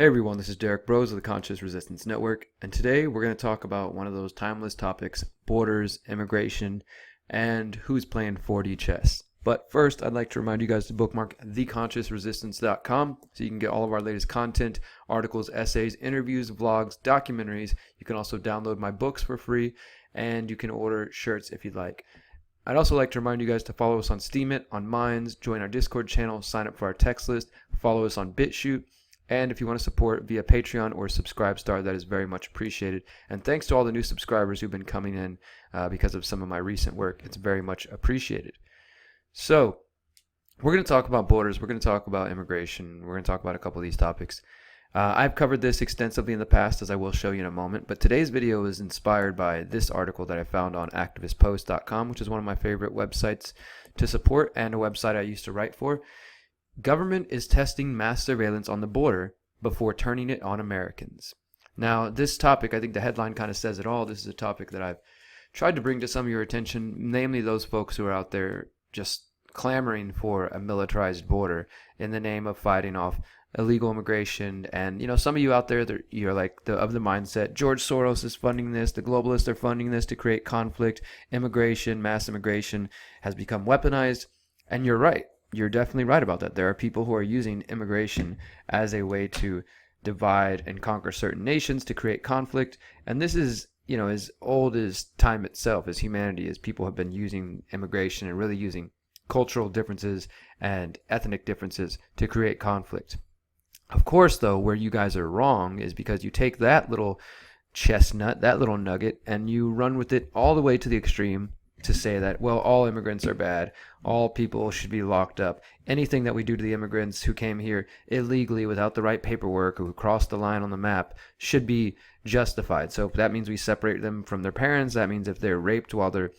Hey everyone, this is Derrick Broze of the Conscious Resistance Network, and today we're going to talk about one of those timeless topics, borders, immigration, and who's playing 4D chess. But first, I'd like to remind you guys to bookmark theconsciousresistance.com so you can get all of our latest content, articles, essays, interviews, vlogs, documentaries. You can also download my books for free, and you can order shirts if you'd like. I'd also like to remind you guys to follow us on Steemit, on Minds, join our Discord channel, sign up for our text list, follow us on BitChute. And if you want to support via Patreon or Subscribestar, that is very much appreciated. And thanks to all the new subscribers who've been coming in because of some of my recent work. It's very much appreciated. So, we're going to talk about borders. We're going to talk about immigration. We're going to talk about a couple of these topics. I've covered this extensively in the past, as I will show you in a moment. But today's video is inspired by this article that I found on activistpost.com, which is one of my favorite websites to support and a website I used to write for. Government is testing mass surveillance on the border before turning it on Americans. Now, this topic, I think the headline kind of says it all. This is a topic that I've tried to bring to some of your attention, namely those folks who are out there just clamoring for a militarized border in the name of fighting off illegal immigration. And, some of you out there, you're like of the mindset, George Soros is funding this, the globalists are funding this to create conflict, immigration, mass immigration has become weaponized, and you're right. You're definitely right about that. There are people who are using immigration as a way to divide and conquer certain nations, to create conflict. And this is, as old as time itself, as humanity, as people have been using immigration and really using cultural differences and ethnic differences to create conflict. Of course, though, where you guys are wrong is because you take that little chestnut, that little nugget, and you run with it all the way to the extreme to say that, well, all immigrants are bad, all people should be locked up. Anything that we do to the immigrants who came here illegally without the right paperwork or who crossed the line on the map should be justified. So if that means we separate them from their parents, that means if they're raped while they're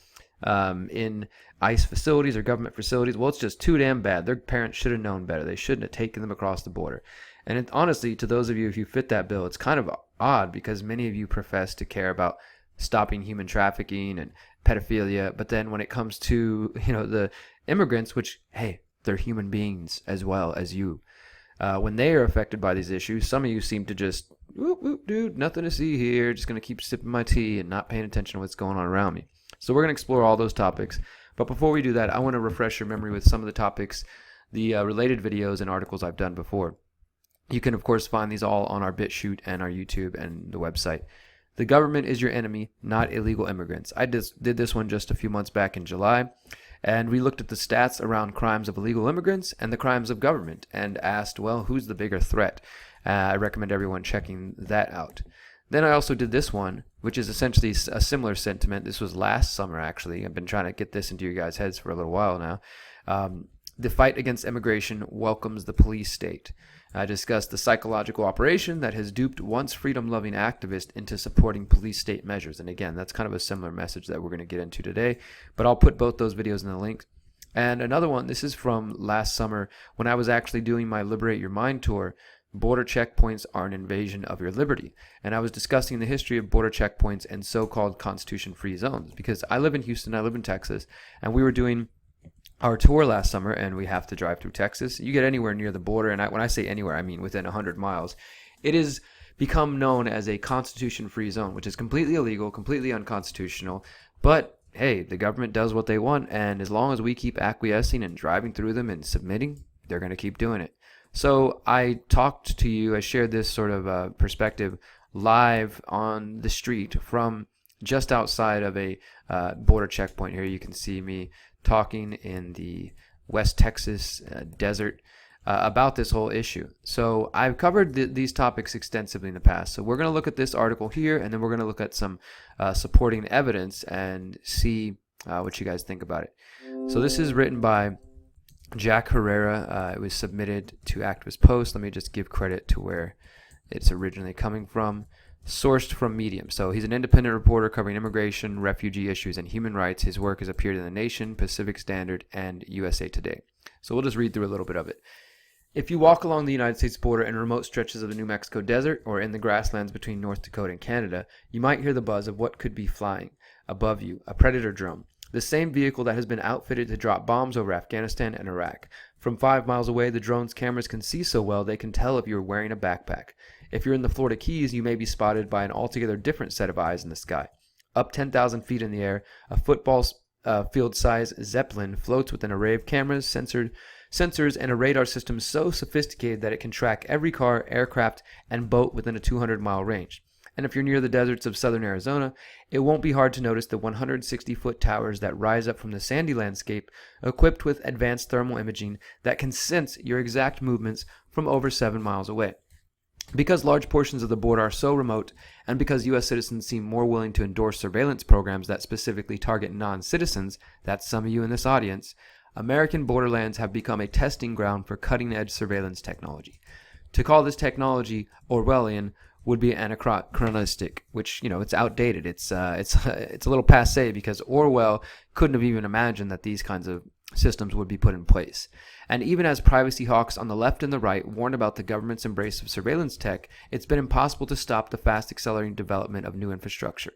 in ICE facilities or government facilities, well, it's just too damn bad. Their parents should have known better. They shouldn't have taken them across the border. And honestly, to those of you, if you fit that bill, it's kind of odd because many of you profess to care about stopping human trafficking and pedophilia, but then when it comes to the immigrants, which, hey, they're human beings as well as you, when they are affected by these issues, some of you seem to just whoop, whoop, dude, nothing to see here, just gonna keep sipping my tea and not paying attention to what's going on around me. So we're gonna explore all those topics, but before we do that, I want to refresh your memory with some of the topics, the related videos and articles I've done before. You can of course find these all on our BitChute and our YouTube and the website. The government is your enemy, not illegal immigrants. I did this one just a few months back in July, and we looked at the stats around crimes of illegal immigrants and the crimes of government and asked, well, who's the bigger threat? I recommend everyone checking that out. Then I also did this one, which is essentially a similar sentiment. This was last summer, actually. I've been trying to get this into you guys' heads for a little while now. The fight against immigration welcomes the police state. I discussed the psychological operation that has duped once freedom-loving activists into supporting police state measures. And again, that's kind of a similar message that we're going to get into today. But I'll put both those videos in the link. And another one, this is from last summer when I was actually doing my Liberate Your Mind tour. Border checkpoints are an invasion of your liberty. And I was discussing the history of border checkpoints and so-called constitution-free zones. Because I live in Houston, I live in Texas, and we were doing our tour last summer, and we have to drive through Texas. You get anywhere near the border, and when I say anywhere, I mean within 100 miles. It has become known as a constitution-free zone, which is completely illegal, completely unconstitutional. But, hey, the government does what they want, and as long as we keep acquiescing and driving through them and submitting, they're going to keep doing it. So I talked to you, I shared this sort of perspective live on the street from just outside of a border checkpoint here. You can see me talking in the West Texas desert about this whole issue. So I've covered these topics extensively in the past. So we're going to look at this article here, and then we're going to look at some supporting evidence and see what you guys think about it. So this is written by Jack Herrera. It was submitted to Activist Post. Let me just give credit to where it's originally coming from. Sourced from Medium. So he's an independent reporter covering immigration, refugee issues, and human rights. His work has appeared in The Nation, Pacific Standard, and USA Today. So we'll just read through a little bit of it. If you walk along the United States border in remote stretches of the New Mexico desert or in the grasslands between North Dakota and Canada, you might hear the buzz of what could be flying above you, a predator drone. the same vehicle that has been outfitted to drop bombs over Afghanistan and Iraq. From 5 miles away, the drone's cameras can see so well they can tell if you're wearing a backpack. If you're in the Florida Keys, you may be spotted by an altogether different set of eyes in the sky. Up 10,000 feet in the air, a football field-size Zeppelin floats with an array of cameras, sensors, and a radar system so sophisticated that it can track every car, aircraft, and boat within a 200-mile range. And if you're near the deserts of southern Arizona, it won't be hard to notice the 160-foot towers that rise up from the sandy landscape, equipped with advanced thermal imaging that can sense your exact movements from over 7 miles away. Because large portions of the border are so remote, and because U.S. citizens seem more willing to endorse surveillance programs that specifically target non-citizens, that's some of you in this audience, American borderlands have become a testing ground for cutting-edge surveillance technology. To call this technology Orwellian would be anachronistic, which, it's outdated. It's a little passé because Orwell couldn't have even imagined that these kinds of systems would be put in place. And even as privacy hawks on the left and the right warn about the government's embrace of surveillance tech, it's been impossible to stop the fast accelerating development of new infrastructure.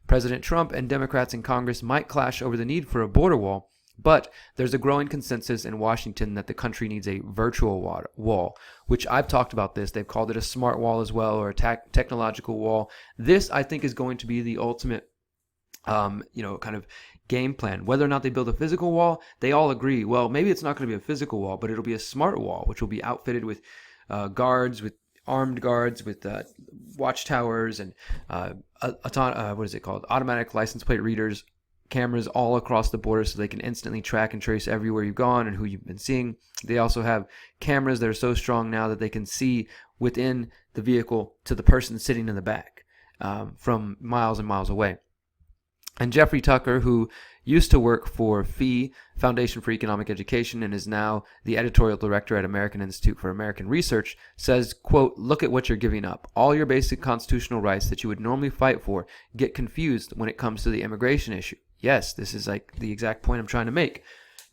President Trump and Democrats in Congress might clash over the need for a border wall, but there's a growing consensus in Washington that the country needs a virtual wall, which I've talked about this. They've called it a smart wall as well, or a technological wall. This, I think, is going to be the ultimate, kind of game plan. Whether or not they build a physical wall, they all agree, well, maybe it's not going to be a physical wall, but it'll be a smart wall, which will be outfitted with guards, with armed guards, with watchtowers and automatic license plate readers, cameras all across the border so they can instantly track and trace everywhere you've gone and who you've been seeing. They also have cameras that are so strong now that they can see within the vehicle to the person sitting in the back from miles and miles away. And Jeffrey Tucker, who used to work for FEE, Foundation for Economic Education, and is now the editorial director at American Institute for American Research, says, quote, "Look at what you're giving up. All your basic constitutional rights that you would normally fight for get confused when it comes to the immigration issue." Yes, this is like the exact point I'm trying to make.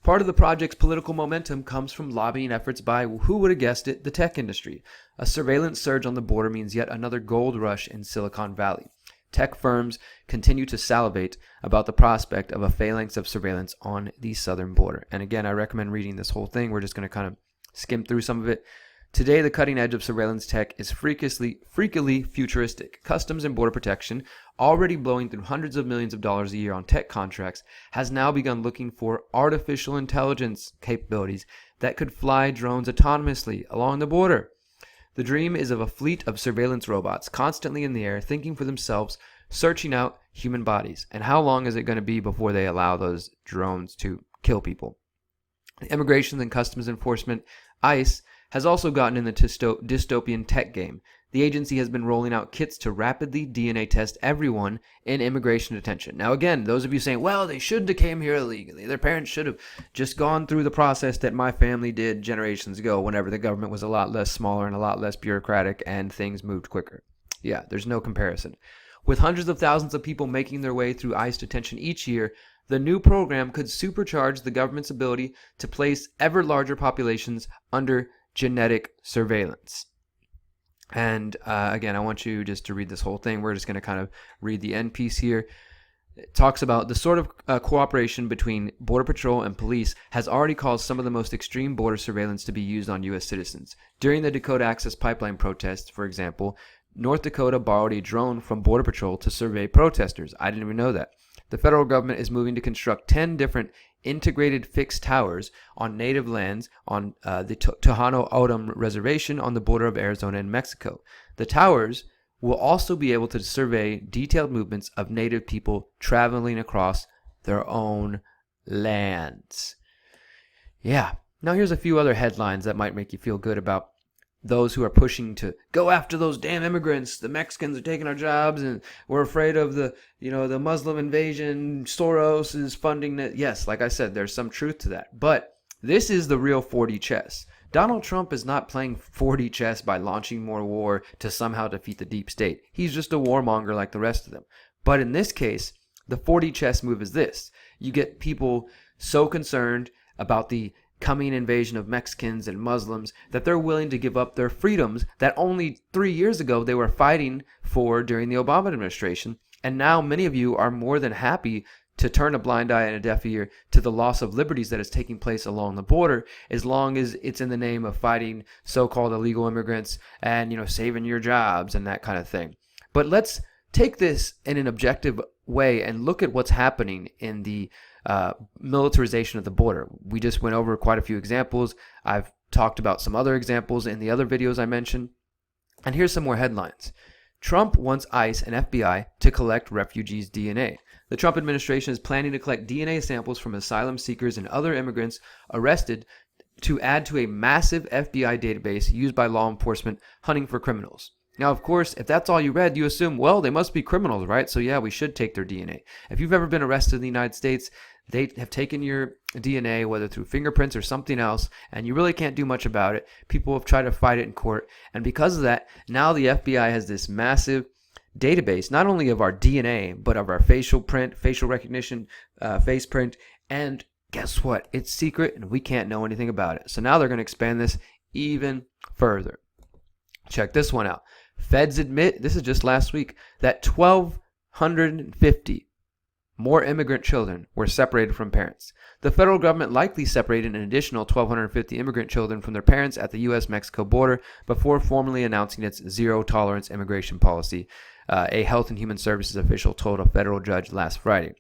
Part of the project's political momentum comes from lobbying efforts by, who would have guessed it, the tech industry. A surveillance surge on the border means yet another gold rush in Silicon Valley. Tech firms continue to salivate about the prospect of a phalanx of surveillance on the southern border. And again, I recommend reading this whole thing. We're just going to kind of skim through some of it. Today, the cutting edge of surveillance tech is freakily futuristic. Customs and Border Protection, already blowing through hundreds of millions of dollars a year on tech contracts, has now begun looking for artificial intelligence capabilities that could fly drones autonomously along the border. The dream is of a fleet of surveillance robots constantly in the air, thinking for themselves, searching out human bodies. And how long is it going to be before they allow those drones to kill people? The Immigration and Customs Enforcement, ICE, has also gotten in the dystopian tech game. The agency has been rolling out kits to rapidly DNA test everyone in immigration detention. Now again, those of you saying, well, they shouldn't have came here illegally. Their parents should have just gone through the process that my family did generations ago whenever the government was a lot less smaller and a lot less bureaucratic and things moved quicker. Yeah, there's no comparison. With hundreds of thousands of people making their way through ICE detention each year, the new program could supercharge the government's ability to place ever larger populations under genetic surveillance. And again, I want you just to read this whole thing. We're just going to kind of read the end piece here. It talks about the sort of cooperation between Border Patrol and police has already caused some of the most extreme border surveillance to be used on U.S. citizens. During the Dakota Access Pipeline protests, for example, North Dakota borrowed a drone from Border Patrol to survey protesters. I didn't even know that. The federal government is moving to construct 10 different integrated fixed towers on native lands on the Tohono O'odham Reservation on the border of Arizona and Mexico. The towers will also be able to survey detailed movements of native people traveling across their own lands. Yeah. Now here's a few other headlines that might make you feel good about those who are pushing to go after those damn immigrants. The Mexicans are taking our jobs and we're afraid of the Muslim invasion. Soros is funding it. Yes, like I said, there's some truth to that. But this is the real 4D chess. Donald Trump is not playing 4D chess by launching more war to somehow defeat the deep state. He's just a warmonger like the rest of them. But in this case, the 4D chess move is this. You get people so concerned about the coming invasion of Mexicans and Muslims that they're willing to give up their freedoms that only 3 years ago they were fighting for during the Obama administration. And now many of you are more than happy to turn a blind eye and a deaf ear to the loss of liberties that is taking place along the border, as long as it's in the name of fighting so-called illegal immigrants and, saving your jobs and that kind of thing. But let's take this in an objective way and look at what's happening in the militarization of the border. We just went over quite a few examples. I've talked about some other examples in the other videos I mentioned. And here's some more headlines. Trump wants ICE and FBI to collect refugees' DNA. The Trump administration is planning to collect DNA samples from asylum seekers and other immigrants arrested to add to a massive FBI database used by law enforcement hunting for criminals. Now, of course, if that's all you read, you assume, well, they must be criminals, right? So yeah, we should take their DNA. If you've ever been arrested in the United States, they have taken your DNA, whether through fingerprints or something else, and you really can't do much about it. People have tried to fight it in court, and because of that, now the FBI has this massive database, not only of our DNA, but of our facial print, facial recognition, face print, and guess what? It's secret, and we can't know anything about it. So now they're going to expand this even further. Check this one out. Feds admit, this is just last week, that 1,250 more immigrant children were separated from parents. The federal government likely separated an additional 1,250 immigrant children from their parents at the U.S.-Mexico border before formally announcing its zero-tolerance immigration policy, a Health and Human Services official told a federal judge last Friday.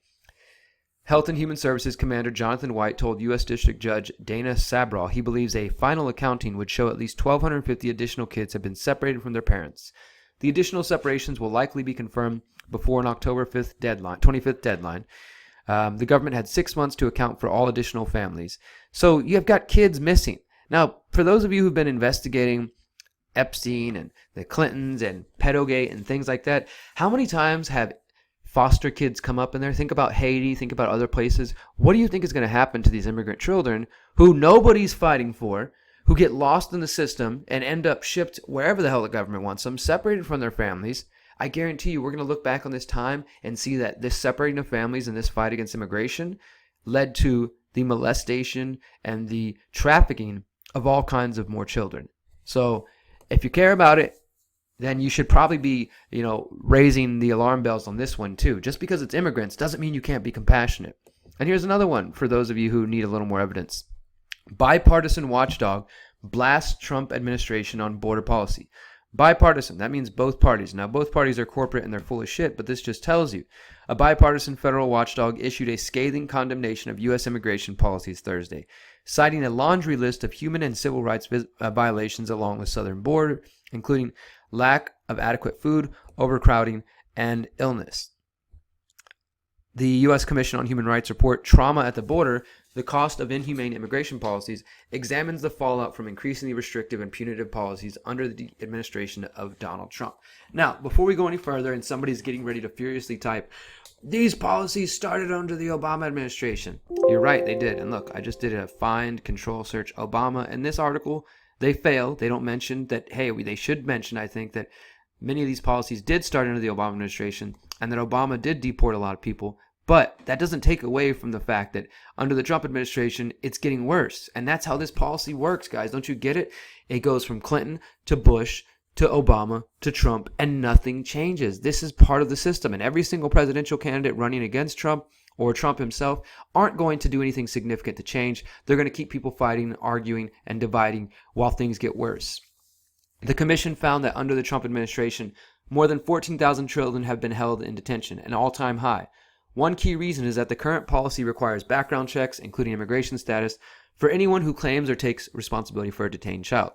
Health and Human Services Commander Jonathan White told U.S. District Judge Dana Sabraw he believes a final accounting would show at least 1,250 additional kids have been separated from their parents. The additional separations will likely be confirmed before an October 25th deadline. The government had 6 months to account for all additional families. So you've got kids missing. Now, for those of you who've been investigating Epstein and the Clintons and pedogate and things like that, how many times have foster kids come up in there? Think about Haiti, think about other places. What do you think is going to happen to these immigrant children who nobody's fighting for, who get lost in the system and end up shipped wherever the hell the government wants them, separated from their families? I guarantee you we're going to look back on this time and see that this separating of families and this fight against immigration led to the molestation and the trafficking of all kinds of more children. So if you care about it, then you should probably be, raising the alarm bells on this one too. Just because it's immigrants doesn't mean you can't be compassionate. And here's another one for those of you who need a little more evidence. Bipartisan watchdog blasts Trump administration on border policy. Bipartisan, that means both parties. Now, both parties are corporate and they're full of shit, but this just tells you. A bipartisan federal watchdog issued a scathing condemnation of U.S. immigration policies Thursday, citing a laundry list of human and civil rights violations along the southern border, including lack of adequate food, overcrowding, and illness. The U.S. Commission on Human Rights report, Trauma at the Border, the Cost of Inhumane Immigration Policies, examines the fallout from increasingly restrictive and punitive policies under the administration of Donald Trump. Now, before we go any further and somebody's getting ready to furiously type, these policies started under the Obama administration. You're right, they did. And look, I just did a find, control, search Obama. In this article, they fail. They don't mention that, hey, they should mention, I think, that many of these policies did start under the Obama administration and that Obama did deport a lot of people. But that doesn't take away from the fact that under the Trump administration, it's getting worse. And that's how this policy works, guys. Don't you get it? It goes from Clinton to Bush to Obama to Trump, and nothing changes. This is part of the system. And every single presidential candidate running against Trump or Trump himself aren't going to do anything significant to change. They're going to keep people fighting, arguing, and dividing while things get worse. The commission found that under the Trump administration, more than 14,000 children have been held in detention, an all-time high. One key reason is that the current policy requires background checks, including immigration status, for anyone who claims or takes responsibility for a detained child.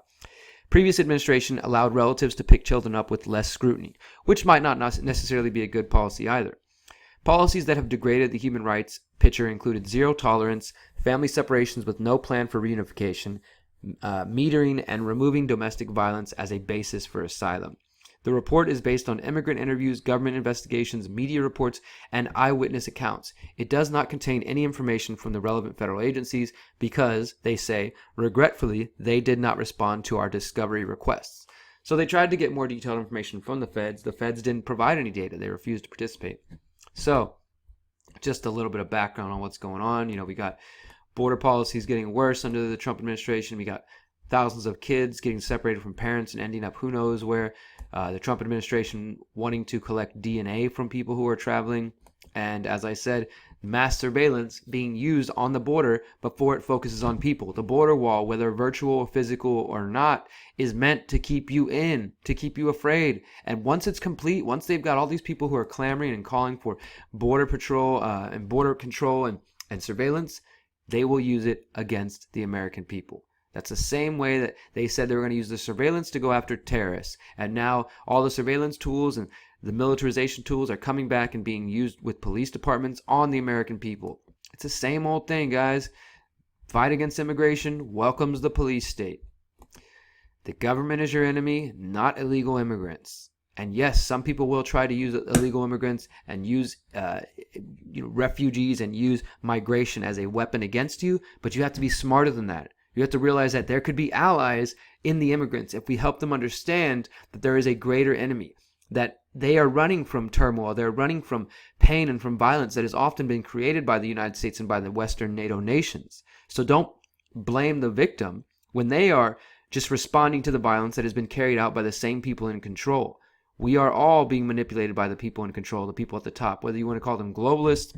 Previous administration allowed relatives to pick children up with less scrutiny, which might not necessarily be a good policy either. Policies that have degraded the human rights picture included zero tolerance, family separations with no plan for reunification, metering, and removing domestic violence as a basis for asylum. The report is based on immigrant interviews, government investigations, media reports, and eyewitness accounts. It does not contain any information from the relevant federal agencies because, they say, regretfully, they did not respond to our discovery requests. So they tried to get more detailed information from the feds. The feds didn't provide any data. They refused to participate. So, just a little bit of background on what's going on. We got border policies getting worse under the Trump administration. We got thousands of kids getting separated from parents and ending up who knows where. The Trump administration wanting to collect DNA from people who are traveling. And as I said, mass surveillance being used on the border before it focuses on people. The border wall, whether virtual or physical or not, is meant to keep you in, to keep you afraid. And once it's complete, once they've got all these people who are clamoring and calling for border patrol and border control and surveillance, they will use it against the American people. That's the same way that they said they were going to use the surveillance to go after terrorists. And now all the surveillance tools and the militarization tools are coming back and being used with police departments on the American people. It's the same old thing, guys. Fight against immigration welcomes the police state. The government is your enemy, not illegal immigrants. And yes, some people will try to use illegal immigrants and use refugees and use migration as a weapon against you, but you have to be smarter than that. You have to realize that there could be allies in the immigrants if we help them understand that there is a greater enemy, that they are running from turmoil, they're running from pain and from violence that has often been created by the United States and by the Western NATO nations. So don't blame the victim when they are just responding to the violence that has been carried out by the same people in control. We are all being manipulated by the people in control, the people at the top, whether you want to call them globalists,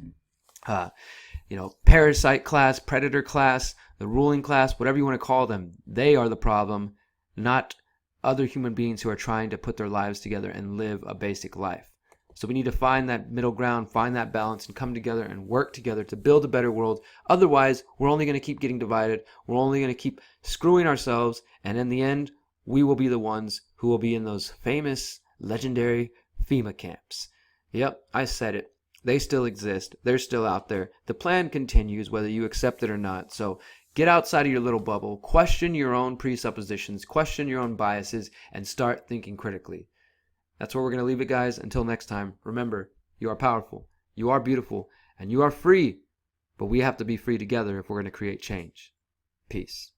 parasite class, predator class, the ruling class, whatever you want to call them. They are the problem, not other human beings who are trying to put their lives together and live a basic life. So we need to find that middle ground, find that balance, and come together and work together to build a better world. Otherwise, we're only going to keep getting divided. We're only going to keep screwing ourselves. And in the end, we will be the ones who will be in those famous, legendary FEMA camps. Yep, I said it. They still exist. They're still out there. The plan continues whether you accept it or not. So get outside of your little bubble, question your own presuppositions, question your own biases, and start thinking critically. That's where we're going to leave it, guys. Until next time, remember, you are powerful, you are beautiful, and you are free. But we have to be free together if we're going to create change. Peace.